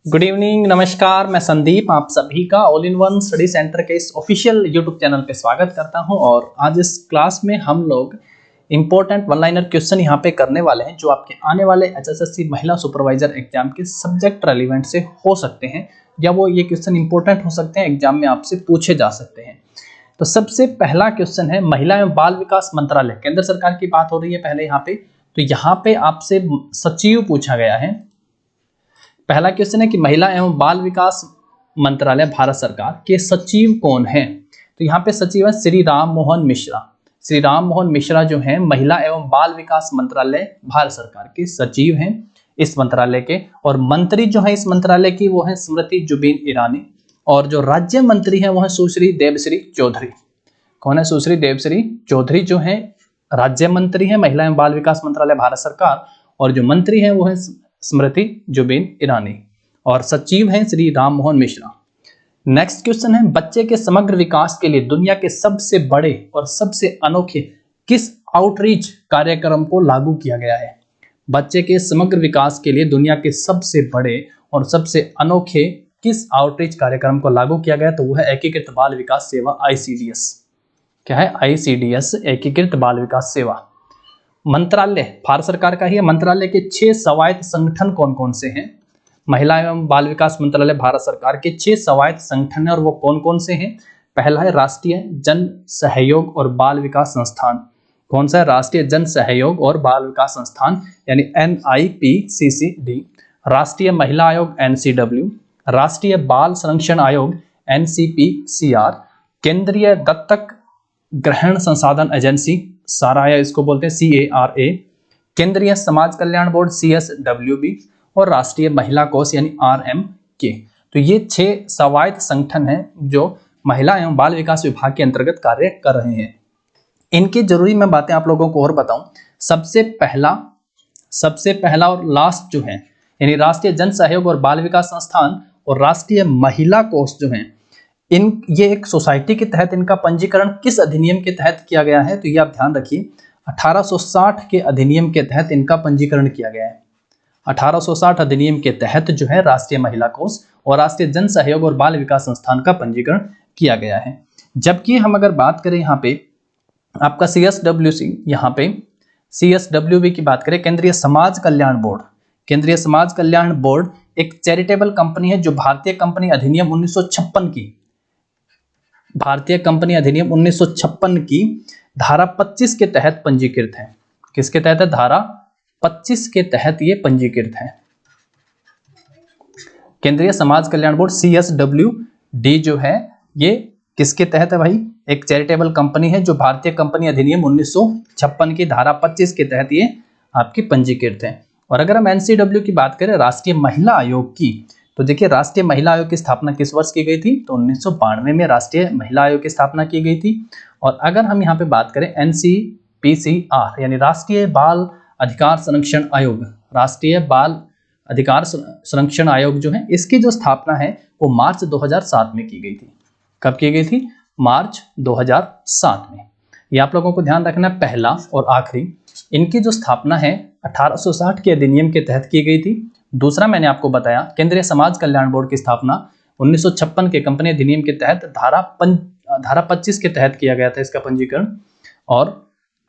Good evening, नमस्कार। मैं संदीप आप सभी का all in one study centre के इस ऑफिशियल यूट्यूब चैनल पे स्वागत करता हूं। और आज इस क्लास में हम लोग इंपॉर्टेंट वन लाइनर क्वेश्चन यहां पे करने वाले हैं जो आपके आने वाले एचएसएससी महिला सुपरवाइजर एग्जाम के सब्जेक्ट रेलिवेंट से हो सकते हैं, या वो ये क्वेश्चन इंपॉर्टेंट हो सकते हैं, एग्जाम में आपसे पूछे जा सकते हैं। तो सबसे पहला क्वेश्चन है, महिला एवं बाल विकास मंत्रालय, केंद्र सरकार की बात हो रही है पहले यहाँ पे। तो यहाँ पे आपसे सचिव पूछा गया है। पहला क्वेश्चन है कि महिला एवं बाल विकास मंत्रालय भारत सरकार के सचिव कौन हैं? तो यहाँ पे सचिव है श्री राम मोहन मिश्रा। श्री राम मोहन मिश्रा जो हैं महिला एवं बाल विकास मंत्रालय भारत सरकार के सचिव हैं इस मंत्रालय के। और मंत्री जो है इस मंत्रालय की वो है स्मृति जुबिन ईरानी। और जो राज्य मंत्री है वो है सुश्री देबश्री चौधरी। कौन है? सुश्री देबश्री चौधरी जो है राज्य मंत्री है महिला एवं बाल विकास मंत्रालय भारत सरकार, और जो मंत्री है वो है स्मृति जुबिन ईरानी, और सचिव हैं श्री राम मोहन मिश्रा। नेक्स्ट क्वेश्चन है, बच्चे के समग्र विकास के लिए दुनिया के सबसे बड़े और सबसे अनोखे किस आउटरीच कार्यक्रम को लागू किया गया है? बच्चे के समग्र विकास के लिए दुनिया के सबसे बड़े और सबसे अनोखे किस आउटरीच कार्यक्रम को लागू किया गया? तो वो है एकीकृत बाल विकास सेवा, ICDS। क्या है? ICDS, एकीकृत बाल विकास सेवा। मंत्रालय भारत सरकार का ही है। मंत्रालय के 6 स्वायत्त संगठन कौन कौन से हैं? महिला एवं बाल विकास मंत्रालय भारत सरकार के 6 स्वायत्त संगठन है, और वो कौन कौन से हैं? पहला है राष्ट्रीय जन सहयोग और बाल विकास संस्थान। कौन सा है? राष्ट्रीय जन सहयोग और बाल विकास संस्थान यानी NIPCCD। राष्ट्रीय महिला आयोग NCW। राष्ट्रीय बाल संरक्षण आयोग NCPCR। केंद्रीय दत्तक ग्रहण संसाधन एजेंसी साराया, इसको बोलते हैं CARA। केंद्रीय समाज कल्याण बोर्ड CSWB। और राष्ट्रीय महिला कोष यानी RMK। तो ये 6 स्वायत्त संगठन हैं जो महिला एवं बाल विकास विभाग के अंतर्गत कार्य कर रहे हैं। इनकी जरूरी मैं बातें आप लोगों को और बताऊं। सबसे पहला और लास्ट जो है यानी राष्ट्रीय जन सहयोग और बाल विकास संस्थान और राष्ट्रीय महिला कोष जो है, ये एक सोसाइटी के तहत इनका पंजीकरण किस अधिनियम के तहत किया गया है? तो ये आप ध्यान रखिए, 1860 के अधिनियम के तहत इनका पंजीकरण किया गया है। 1860 अधिनियम के तहत जो है राष्ट्रीय महिला कोष और राष्ट्रीय जन सहयोग और बाल विकास संस्थान का पंजीकरण किया गया है। जबकि हम अगर बात करें यहाँ पे आपका CSWC, यहाँ पे CSWB की बात करें, केंद्रीय समाज कल्याण बोर्ड। केंद्रीय समाज कल्याण बोर्ड एक चैरिटेबल कंपनी है जो भारतीय कंपनी अधिनियम 1956 की, भारतीय कंपनी अधिनियम 1956 की धारा 25 के तहत पंजीकृत है। किसके तहत है? धारा 25 के तहत ये पंजीकृत है। केंद्रीय समाज कल्याण बोर्ड CSWD जो है ये किसके तहत है भाई? एक चैरिटेबल कंपनी है जो भारतीय कंपनी अधिनियम 1956 की धारा 25 के तहत ये आपकी पंजीकृत है। और अगर हम NCW की बात करें, राष्ट्रीय महिला आयोग की, तो देखिए राष्ट्रीय महिला आयोग की स्थापना किस वर्ष की गई थी? तो 1992 में राष्ट्रीय महिला आयोग की स्थापना की गई थी। और अगर हम यहाँ पे बात करें NCPCR यानी राष्ट्रीय बाल अधिकार संरक्षण आयोग, राष्ट्रीय बाल अधिकार संरक्षण आयोग जो है, इसकी जो स्थापना है वो मार्च 2007 में की गई थी। कब की गई थी? मार्च 2007 में। ये आप लोगों को ध्यान रखना है। पहला और आखिरी, इनकी जो स्थापना है 1860 के अधिनियम के तहत की गई थी। दूसरा मैंने आपको बताया केंद्रीय समाज कल्याण बोर्ड की स्थापना 1956 के कंपनी अधिनियम के तहत धारा 25 के तहत किया गया था इसका पंजीकरण। और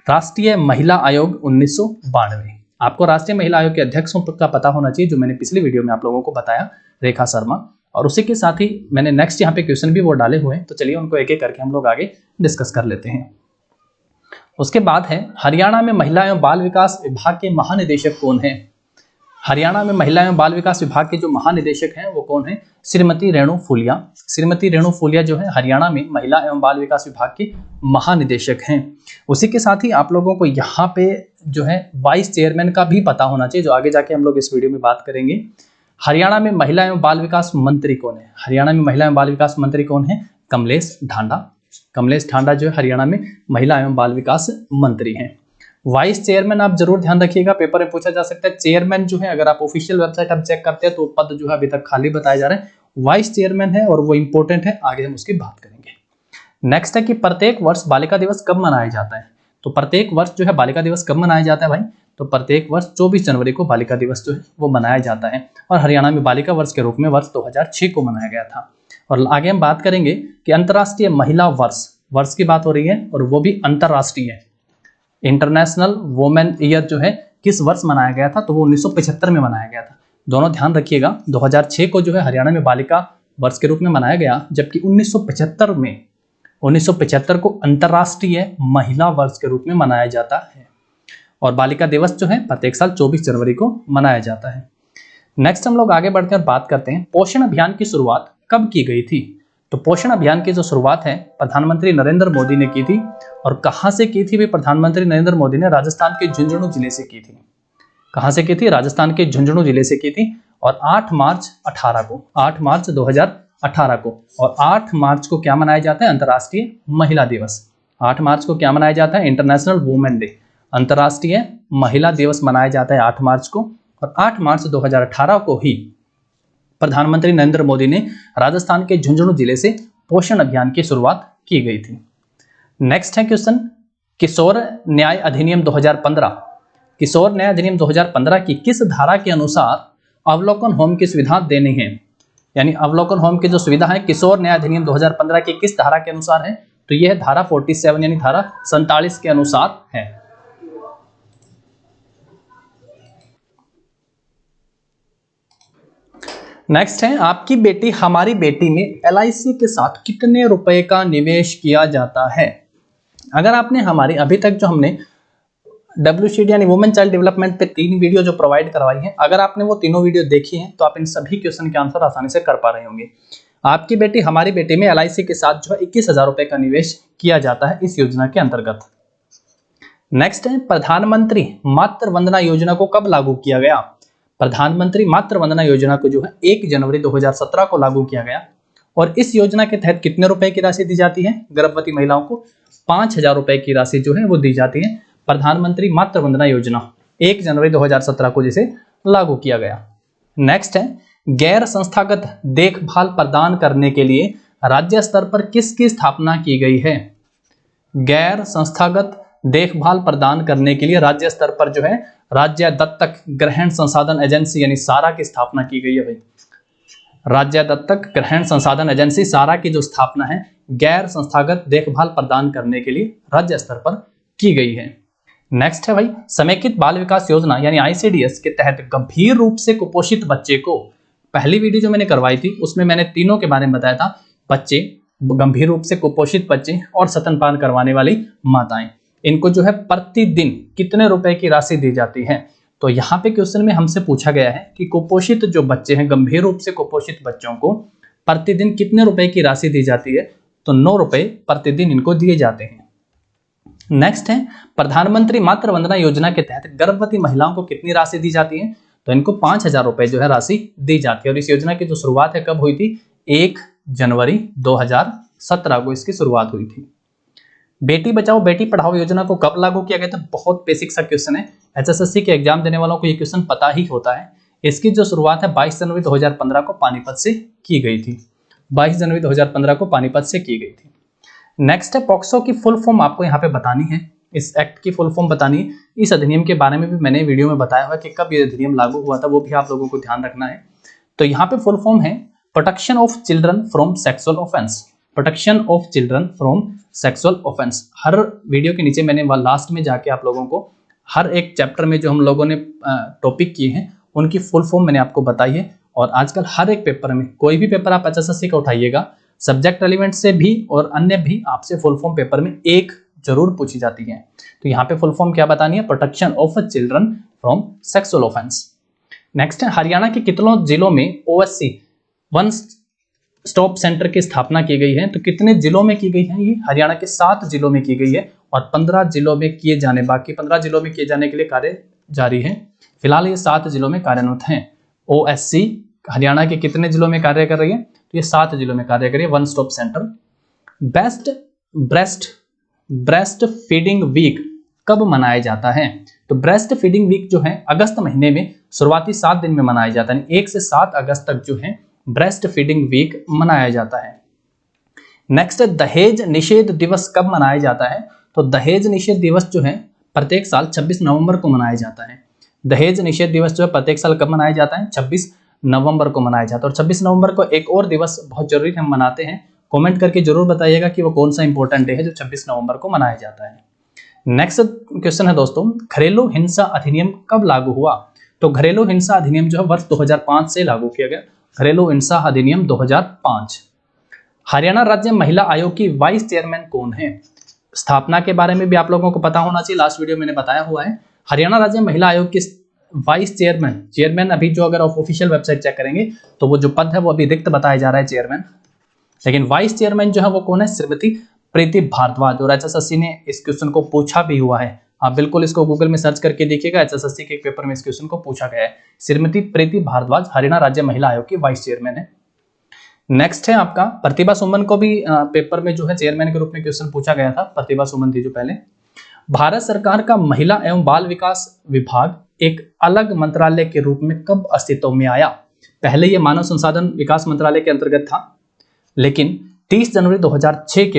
राष्ट्रीय महिला आयोग 1992। आपको राष्ट्रीय महिला आयोग के अध्यक्षों का पता होना चाहिए, जो मैंने पिछली वीडियो में आप लोगों को बताया, रेखा शर्मा। और उसी के साथ ही मैंने नेक्स्ट यहाँ पे क्वेश्चन भी वो डाले हुए हैं, तो चलिए उनको एक एक करके हम लोग आगे डिस्कस कर लेते हैं। उसके बाद है, हरियाणा में महिला एवं बाल विकास विभाग के महानिदेशक कौन है? हरियाणा में महिला एवं बाल विकास विभाग के जो महानिदेशक हैं वो कौन है? श्रीमती रेणु फूलिया। श्रीमती रेणु फूलिया जो है हरियाणा में महिला एवं बाल विकास विभाग के महानिदेशक हैं। उसी के साथ ही आप लोगों को यहाँ पे जो है वाइस चेयरमैन का भी पता होना चाहिए, जो आगे जाके हम लोग इस वीडियो में बात करेंगे। हरियाणा में महिला एवं बाल विकास मंत्री कौन है? हरियाणा में महिला एवं बाल विकास मंत्री कौन है? कमलेश ढांडा। कमलेश ढांडा जो है हरियाणा में महिला एवं बाल विकास मंत्री हैं। वाइस चेयरमैन आप जरूर ध्यान रखिएगा, पेपर में पूछा जा सकता है। चेयरमैन जो है, अगर आप ऑफिशियल वेबसाइट आप चेक करते हैं तो पद जो है अभी तक खाली बताए जा रहे हैं। वाइस चेयरमैन है और वो इंपॉर्टेंट है, आगे हम उसकी बात करेंगे। नेक्स्ट है कि प्रत्येक वर्ष बालिका दिवस कब मनाया जाता है? तो प्रत्येक वर्ष जो है बालिका दिवस कब मनाया जाता है भाई? तो प्रत्येक वर्ष 24 जनवरी को बालिका दिवस जो है वो मनाया जाता है और हरियाणा में बालिका वर्ष के रूप में वर्ष 2006 को मनाया गया था। और आगे हम बात करेंगे कि अंतर्राष्ट्रीय महिला वर्ष की बात हो रही है और वो भी अंतर्राष्ट्रीय इंटरनेशनल वुमेन ईयर जो है किस वर्ष मनाया गया था, तो वो 1975 में मनाया गया था। दोनों ध्यान रखिएगा, 2006 को जो है हरियाणा में बालिका वर्ष के रूप में मनाया गया, जबकि 1975 को अंतर्राष्ट्रीय महिला वर्ष के रूप में मनाया जाता है। और बालिका दिवस जो है प्रत्येक साल 24 जनवरी को मनाया जाता है। नेक्स्ट हम लोग आगे बढ़ते हैं और बात करते हैं पोषण अभियान की शुरुआत कब की गई थी। तो पोषण अभियान की जो शुरुआत है प्रधानमंत्री नरेंद्र मोदी ने की थी। और कहां से की थी भी प्रधानमंत्री नरेंद्र मोदी ने राजस्थान के झुंझुनू जिले से की थी। कहां से की थी? राजस्थान के झुंझुनू जिले से की थी और 8 मार्च 2018 को। और 8 मार्च को क्या मनाया जाता है? अंतर्राष्ट्रीय महिला दिवस। 8 मार्च को क्या मनाया जाता है? इंटरनेशनल वुमेन डे, अंतर्राष्ट्रीय महिला दिवस मनाया जाता है 8 मार्च को। और 8 मार्च 2018 को ही प्रधानमंत्री नरेंद्र मोदी ने राजस्थान के झुंझुनू जिले से पोषण अभियान की शुरुआत की गई थी। नेक्स्ट है क्वेश्चन, किशोर न्याय अधिनियम 2015। किशोर न्याय अधिनियम 2015 की किस धारा के अनुसार अवलोकन होम की सुविधा देनी है? यानी अवलोकन होम की जो सुविधा है किशोर न्याय अधिनियम 2015 की किस धारा के अनुसार है? तो यह धारा 47 यानी धारा 47 के अनुसार है। नेक्स्ट है, आपकी बेटी हमारी बेटी में LIC के साथ कितने रुपए का निवेश किया जाता है? अगर आपने हमारी अभी तक जो हमने WCD यानी वुमेन चाइल्ड डेवलपमेंट पे 3 वीडियो जो प्रोवाइड करवाई है, अगर आपने वो तीनों वीडियो देखी हैं तो आप इन सभी क्वेश्चन के आंसर आसानी से कर पा रहे होंगे। आपकी बेटी हमारी बेटी में LIC के साथ जो है 21,000 रुपए का निवेश किया जाता है इस योजना के अंतर्गत। नेक्स्ट है, प्रधानमंत्री मातृ वंदना योजना को कब लागू किया गया? प्रधानमंत्री मातृ वंदना योजना को जो है 1 जनवरी 2017 को लागू किया गया। और इस योजना के तहत कितने रुपए की राशि दी जाती है? गर्भवती महिलाओं को 5,000 रुपए की राशि जो है वो दी जाती है। प्रधानमंत्री मातृ वंदना योजना 1 जनवरी 2017 को जिसे लागू किया गया। नेक्स्ट है, गैर संस्थागत देखभाल प्रदान करने के लिए राज्य स्तर पर किसकी स्थापना की गई है? गैर संस्थागत देखभाल प्रदान करने के लिए राज्य स्तर पर जो है राज्य दत्तक ग्रहण संसाधन एजेंसी यानी सारा की स्थापना की गई है। भाई, राज्य दत्तक ग्रहण संसाधन एजेंसी सारा की जो स्थापना है गैर संस्थागत देखभाल प्रदान करने के लिए राज्य स्तर पर की गई है। नेक्स्ट है भाई, समेकित बाल विकास योजना यानी ICDS के तहत गंभीर रूप से कुपोषित बच्चे को, पहली वीडियो जो मैंने करवाई थी उसमें मैंने तीनों के बारे में बताया था, बच्चे, गंभीर रूप से कुपोषित बच्चे और स्तनपान करवाने वाली माताएं, इनको जो है प्रतिदिन कितने रुपए की राशि दी जाती है? तो यहाँ पे क्वेश्चन में हमसे पूछा गया है कि कुपोषित जो बच्चे हैं, गंभीर रूप से कुपोषित बच्चों को प्रतिदिन कितने रुपए की राशि दी जाती है? तो 9 रुपए प्रतिदिन इनको दिए जाते हैं। नेक्स्ट है, प्रधानमंत्री मातृ वंदना योजना के तहत गर्भवती महिलाओं को कितनी राशि दी जाती है? तो इनको 5,000 रुपए जो है राशि दी जाती है। और इस योजना की जो शुरुआत है कब हुई थी? 1 जनवरी 2017 को इसकी शुरुआत हुई थी। बेटी बचाओ बेटी पढ़ाओ योजना को कब लागू किया गया था? बहुत बेसिक सा क्वेश्चन है, HSSC के एग्जाम देने वालों को ये क्वेश्चन पता ही होता है। इसकी जो शुरुआत है 22 जनवरी 2015 को पानीपत से की गई थी। 22 जनवरी 2015 को पानीपत से की गई थी। नेक्स्ट है, पॉक्सो की फुल फॉर्म आपको यहाँ पे बतानी है, इस एक्ट की फुल फॉर्म बतानी है। इस अधिनियम के बारे में भी मैंने वीडियो में बताया हुआ कि कब ये अधिनियम लागू हुआ था, वो भी आप लोगों को ध्यान रखना है। तो यहाँ पे फुल फॉर्म है protection of children from sexual offence. Protection of children from sexual offence. Her video के नीचे मैंने लास्ट में जाके आप लोगों को हर एक चैप्टर में जो हम लोगों ने टॉपिक किए हैं उनकी फुल फॉर्म मैंने आपको बताई है। और आजकल हर एक पेपर में, कोई भी पेपर आप HSSC का उठाइएगा, सब्जेक्ट एलिमेंट से भी और अन्य भी आपसे फुल फॉर्म पेपर में एक जरूर पूछी जाती है। तो यहाँ पे फुल फॉर्म क्या बतानी है? Protection of children from sexual offence. Next है, हरियाणा के कितनों जिलों में OSC वन स्टॉप सेंटर की स्थापना की गई है? तो कितने जिलों में की गई है? ये हरियाणा के 7 जिलों में की गई है और 15 जिलों में किए जाने, बाकी 15 जिलों में किए जाने के लिए कार्य जारी है। फिलहाल ये 7 जिलों में कार्यरत हैं। OSC हरियाणा के कितने जिलों में कार्य कर रही है? तो ये 7 जिलों में कार्य कर रही है one stop centre. Breast feeding week कब मनाया जाता है? तो ब्रेस्ट फीडिंग वीक जो है अगस्त महीने में शुरुआती 7 दिन में मनाया जाता है। 1 से 7 अगस्त तक जो है ब्रेस्ट फीडिंग वीक मनाया जाता है। नेक्स्ट, दहेज निषेध दिवस कब मनाया जाता है? तो दहेज निषेध दिवस जो है प्रत्येक साल 26 नवंबर को मनाया जाता है। दहेज निषेध दिवस जो है प्रत्येक साल कब मनाया जाता है? 26 नवंबर को मनाया जाता है। और 26 नवंबर को एक और दिवस बहुत जरूरी हम मनाते हैं, कमेंट करके जरूर बताइएगा कि वो कौन सा इंपॉर्टेंट डे है जो 26 नवंबर को मनाया जाता है। नेक्स्ट क्वेश्चन है दोस्तों, घरेलू हिंसा अधिनियम कब लागू हुआ? तो घरेलू हिंसा अधिनियम जो है वर्ष 2005 से लागू किया गया। घरेलू हिंसा अधिनियम 2005। हरियाणा राज्य महिला आयोग की वाइस चेयरमैन कौन है? स्थापना के बारे में भी आप लोगों को पता होना चाहिए, लास्ट वीडियो मैंने बताया हुआ है। हरियाणा राज्य महिला आयोग की वाइस चेयरमैन अभी जो अगर आप ऑफिशियल वेबसाइट चेक करेंगे तो वो जो पद है वो अभी रिक्त बताया जा रहा है चेयरमैन, लेकिन वाइस चेयरमैन जो है वो कौन है? श्रीमती प्रीति भारद्वाज। और एचएसएससी ने इस क्वेश्चन को पूछा भी हुआ है, आप बिल्कुल इसको गूगल में सर्च करके देखिएगा, एचएसएससी के पेपर में इस क्वेश्चन को पूछा गया है। श्रीमती प्रीति भारद्वाज हरियाणा राज्य महिला आयोग की वाइस चेयरमैन है। नेक्स्ट है आपका प्रतिभा सुमन को भी पेपर में जो है चेयरमैन के रूप में क्वेश्चन पूछा गया था, प्रतिभा सुमन थी जो पहले। भारत सरकार का महिला एवं बाल विकास विभाग एक अलग मंत्रालय के रूप में कब अस्तित्व में आया? पहले ये मानव संसाधन विकास मंत्रालय के अंतर्गत था, लेकिन 30 जनवरी 2006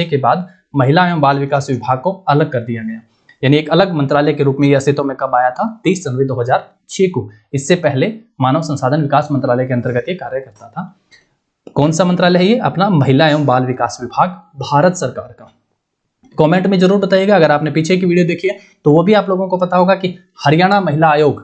के बाद महिला एवं बाल विकास विभाग को अलग कर दिया गया, यानी एक अलग मंत्रालय के रूप में यह अस्तित्व में कब आया था? 30 जनवरी 2006 को। इससे पहले मानव संसाधन विकास मंत्रालय के अंतर्गत ये कार्य करता था। कौन सा मंत्रालय है ये? अपना महिला एवं बाल विकास विभाग, भारत सरकार का। कमेंट में जरूर बताइएगा, अगर आपने पीछे की वीडियो देखी है तो वो भी आप लोगों को पता होगा कि हरियाणा महिला आयोग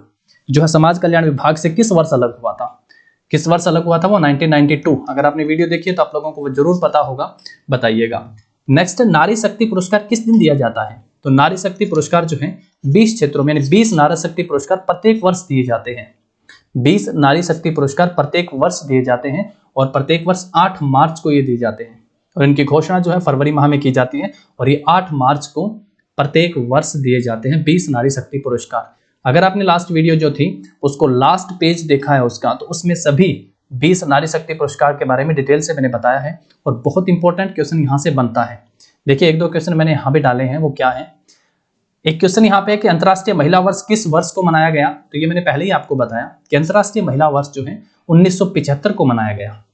जो है समाज कल्याण विभाग से किस वर्ष अलग हुआ था? किस वर्ष अलग हुआ था? वो 1992। अगर आपने वीडियो देखी है तो आप लोगों को वो जरूर पता होगा, बताइएगा। नेक्स्ट, नारी शक्ति पुरस्कार किस दिन दिया जाता है? तो नारी शक्ति पुरस्कार जो है 20 क्षेत्रों में, यानी 20 नारी शक्ति पुरस्कार प्रत्येक वर्ष दिए जाते हैं। 20 नारी शक्ति पुरस्कार प्रत्येक वर्ष दिए जाते हैं और प्रत्येक वर्ष 8 मार्च को ये दिए जाते हैं और इनकी घोषणा जो है फरवरी माह में की जाती है और ये 8 मार्च को प्रत्येक वर्ष दिए जाते हैं 20 नारी शक्ति पुरस्कार। अगर आपने लास्ट वीडियो जो थी उसको लास्ट पेज देखा है उसका, तो उसमें सभी 20 नारी शक्ति पुरस्कार के बारे में डिटेल से मैंने बताया है और बहुत इंपॉर्टेंट क्वेश्चन यहाँ से बनता है। देखिए, एक दो क्वेश्चन मैंने यहाँ पे डाले हैं, वो क्या है? एक क्वेश्चन यहाँ पे है कि अंतर्राष्ट्रीय महिला वर्ष किस वर्ष को मनाया गया? तो ये मैंने पहले ही आपको बताया कि अंतर्राष्ट्रीय महिला वर्ष जो है 1975 को मनाया गया।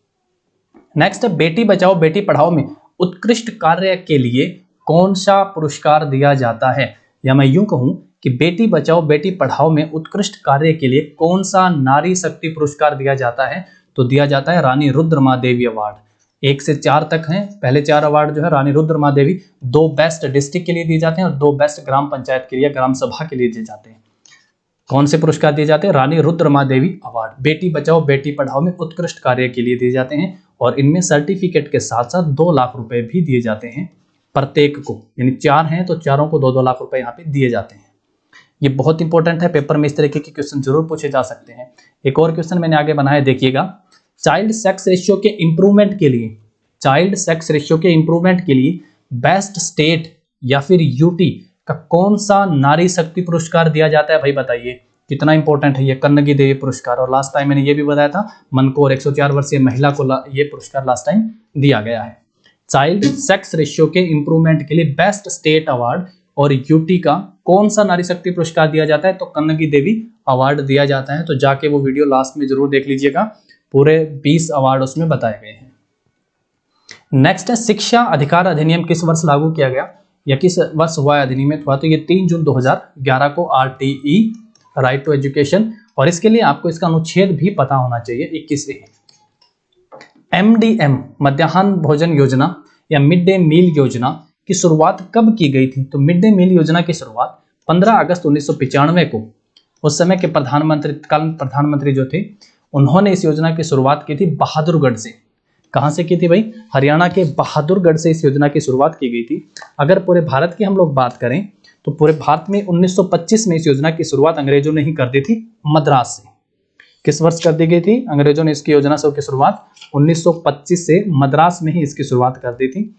नेक्स्ट है, बेटी बचाओ बेटी पढ़ाओ में उत्कृष्ट कार्य के लिए कौन सा पुरस्कार दिया जाता है? या मैं यूं कहूं कि बेटी बचाओ बेटी पढ़ाओ में उत्कृष्ट कार्य के लिए कौन सा नारी शक्ति पुरस्कार दिया जाता है? तो दिया जाता है रानी रुद्रमादेवी अवार्ड। 1 से 4 तक हैं, पहले 4 अवार्ड जो है रानी रुद्रमादेवी, 2 बेस्ट डिस्ट्रिक्ट के लिए दिए जाते हैं और 2 बेस्ट ग्राम पंचायत के लिए, ग्राम सभा के लिए दिए जाते हैं। कौन से पुरस्कार दिए जाते हैं? रानी रुद्रमादेवी अवार्ड। बेटी बचाओ बेटी पढ़ाओ में उत्कृष्ट कार्य के लिए दिए जाते हैं और इनमें सर्टिफिकेट के साथ साथ 2 लाख रुपए भी दिए जाते हैं प्रत्येक को, यानी 4 हैं तो चारों को 2-2 लाख रुपए यहाँ पे दिए जाते हैं। ये बहुत इंपॉर्टेंट है, पेपर में इस तरीके के क्वेश्चन जरूर पूछे जा सकते हैं। एक और क्वेश्चन मैंने आगे बनाया, देखिएगा। चाइल्ड सेक्स रेशियो के इंप्रूवमेंट के लिए बेस्ट स्टेट या फिर यूटी का कौन सा नारी शक्ति पुरस्कार दिया जाता है? भाई बताइए, कितना इंपॉर्टेंट है ये कन्नगी देवी पुरस्कार। और लास्ट टाइम मैंने ये भी बताया था, मनकोर 104 वर्षीय महिला को ये पुरस्कार लास्ट टाइम दिया गया है। चाइल्ड सेक्स रेशियो के इंप्रूवमेंट के लिए बेस्ट स्टेट अवार्ड और यूटी का कौन सा नारी शक्ति पुरस्कार दिया जाता है? तो कन्नगी देवी अवार्ड दिया जाता है। तो जाके वो वीडियो लास्ट में जरूर देख लीजिएगा, पूरे 20 अवार्ड उसमें बताए गए हैं। नेक्स्ट है, शिक्षा अधिकार अधिनियम किस वर्ष लागू किया गया या किस वर्ष हुआ अधिनियमित हुआ? तो ये 3 जून 2011 को RTE, राइट टू एजुकेशन। और इसके लिए आपको इसका अनुच्छेद भी पता होना चाहिए, 21A। MDM मध्याह्न भोजन योजना या मिड डे मील योजना की शुरुआत कब की गई थी? तो मिड डे मील योजना की शुरुआत 15 अगस्त 1995 को, उस समय के तत्कालीन प्रधानमंत्री जो थे उन्होंने इस योजना की शुरुआत की थी बहादुरगढ़ से। कहां से की थी भाई? हरियाणा के बहादुरगढ़ से इस योजना की शुरुआत की गई थी। अगर पूरे भारत की हम लोग बात करें तो पूरे भारत में 1925 में इस योजना की शुरुआत अंग्रेजों ने ही कर दी थी, मद्रास से। किस वर्ष कर दी गई थी अंग्रेजों ने इसकी योजना से की शुरुआत? 1925 से मद्रास में ही इसकी शुरुआत कर दी थी।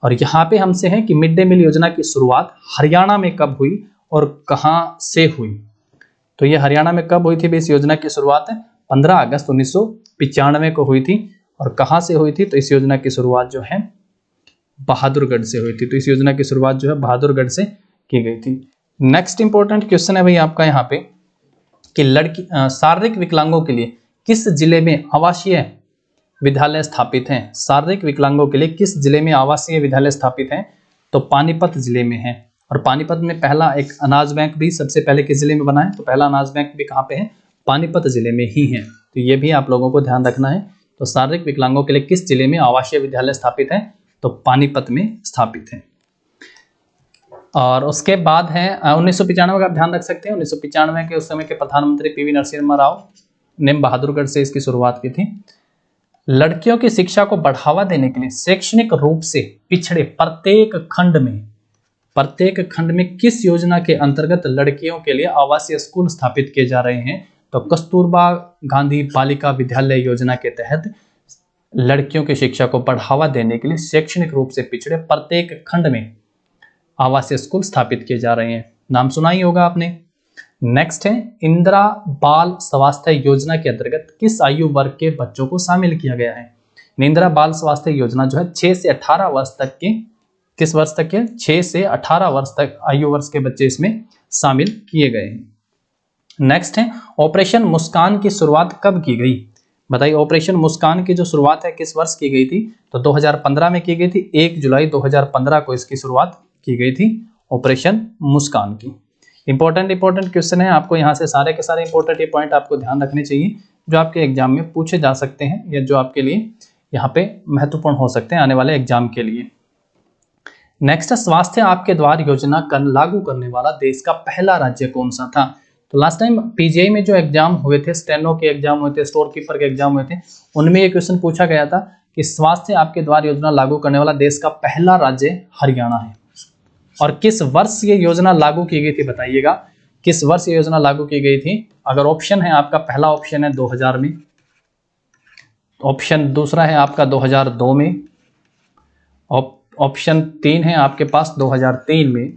और यहाँ पे हमसे है कि मिड डे मील योजना की शुरुआत हरियाणा में कब हुई और कहां से हुई? तो ये हरियाणा में कब हुई थी इस योजना की शुरुआत? 15 अगस्त 1995 को हुई थी। और कहां से हुई थी? तो इस योजना की शुरुआत जो है बहादुरगढ़ से हुई थी। तो इस योजना की शुरुआत जो है बहादुरगढ़ से की गई थी। नेक्स्ट इंपॉर्टेंट क्वेश्चन है भाई आपका यहाँ पे कि शारीरिक विकलांगों के लिए किस जिले में आवासीय विद्यालय स्थापित हैं? शारीरिक विकलांगों के लिए किस जिले में आवासीय विद्यालय स्थापित हैं? तो पानीपत जिले में है। और पानीपत में पहला एक अनाज बैंक भी सबसे पहले किस जिले में बना है? तो पहला अनाज बैंक भी कहाँ पे है? पानीपत जिले में ही है। तो ये भी आप लोगों को ध्यान रखना है। तो शारीरिक विकलांगों के लिए किस जिले में आवासीय विद्यालय स्थापित है? तो पानीपत में स्थापित है। और उसके बाद है 1995 का आप ध्यान रख सकते हैं। 1995 के उस समय के प्रधानमंत्री पीवी नरसिम्हा राव ने बहादुरगढ़ से इसकी शुरुआत की थी। लड़कियों की शिक्षा को बढ़ावा देने के लिए शैक्षणिक रूप से पिछड़े प्रत्येक खंड में किस योजना के अंतर्गत लड़कियों के लिए आवासीय स्कूल स्थापित किए जा रहे हैं? तो कस्तूरबा गांधी बालिका विद्यालय योजना के तहत लड़कियों की शिक्षा को बढ़ावा देने के लिए शैक्षणिक रूप से पिछड़े प्रत्येक खंड में आवासीय स्कूल स्थापित किए जा रहे हैं। नाम सुना ही होगा आपने। नेक्स्ट है इंदिरा बाल स्वास्थ्य योजना के अंतर्गत किस आयु वर्ग के बच्चों को शामिल किया गया है? इंदिरा बाल स्वास्थ्य योजना जो है 6 से 18 वर्ष तक के, किस वर्ष तक के? 6 से 18 वर्ष तक आयु वर्ष के बच्चे इसमें शामिल किए गए हैं। नेक्स्ट है ऑपरेशन मुस्कान की शुरुआत कब की गई? बताइए, ऑपरेशन मुस्कान की जो शुरुआत है किस वर्ष की गई थी? तो 2015 में की गई थी। 1 जुलाई 2015 को इसकी शुरुआत की गई थी ऑपरेशन मुस्कान की। इंपॉर्टेंट क्वेश्चन है, आपको यहाँ से सारे के सारे इंपॉर्टेंट ये पॉइंट आपको ध्यान रखने चाहिए जो आपके एग्जाम में पूछे जा सकते हैं या जो आपके लिए यहाँ पे महत्वपूर्ण हो सकते हैं आने वाले एग्जाम के लिए। नेक्स्ट, स्वास्थ्य आपके द्वार योजना का लागू करने वाला देश का पहला राज्य कौन सा था? तो लास्ट टाइम पीजीआई में जो एग्जाम हुए थे, स्टेनो के एग्जाम हुए थे, स्टोर कीपर के एग्जाम हुए थे, उनमें ये क्वेश्चन पूछा गया था कि स्वास्थ्य आपके द्वार योजना लागू करने वाला देश का पहला राज्य हरियाणा है। और किस वर्ष ये योजना लागू की गई थी? बताइएगा, किस वर्ष ये योजना लागू की गई थी? अगर ऑप्शन है आपका, पहला ऑप्शन है 2000 में, ऑप्शन दूसरा है आपका 2002 में, ऑप्शन 3 है आपके पास 2003 में,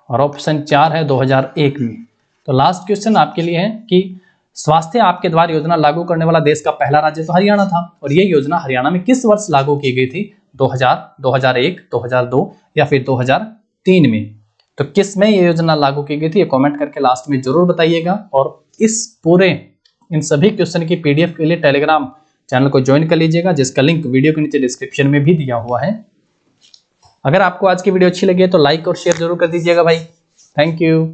और ऑप्शन 4 है 2001 में। तो लास्ट क्वेश्चन आपके लिए है कि स्वास्थ्य आपके द्वार योजना लागू करने वाला देश का पहला राज्य तो हरियाणा था, और ये योजना हरियाणा में किस वर्ष लागू की गई थी? 2000, 2001, 2002 या फिर 2003 में? तो किस में ये योजना लागू की गई थी? ये कमेंट करके लास्ट में जरूर बताइएगा। और इस पूरे इन सभी क्वेश्चन की पीडीएफ के लिए टेलीग्राम चैनल को ज्वाइन कर लीजिएगा, जिसका लिंक वीडियो के नीचे डिस्क्रिप्शन में भी दिया हुआ है। अगर आपको आज की वीडियो अच्छी लगी है तो लाइक और शेयर जरूर कर दीजिएगा भाई। Thank you.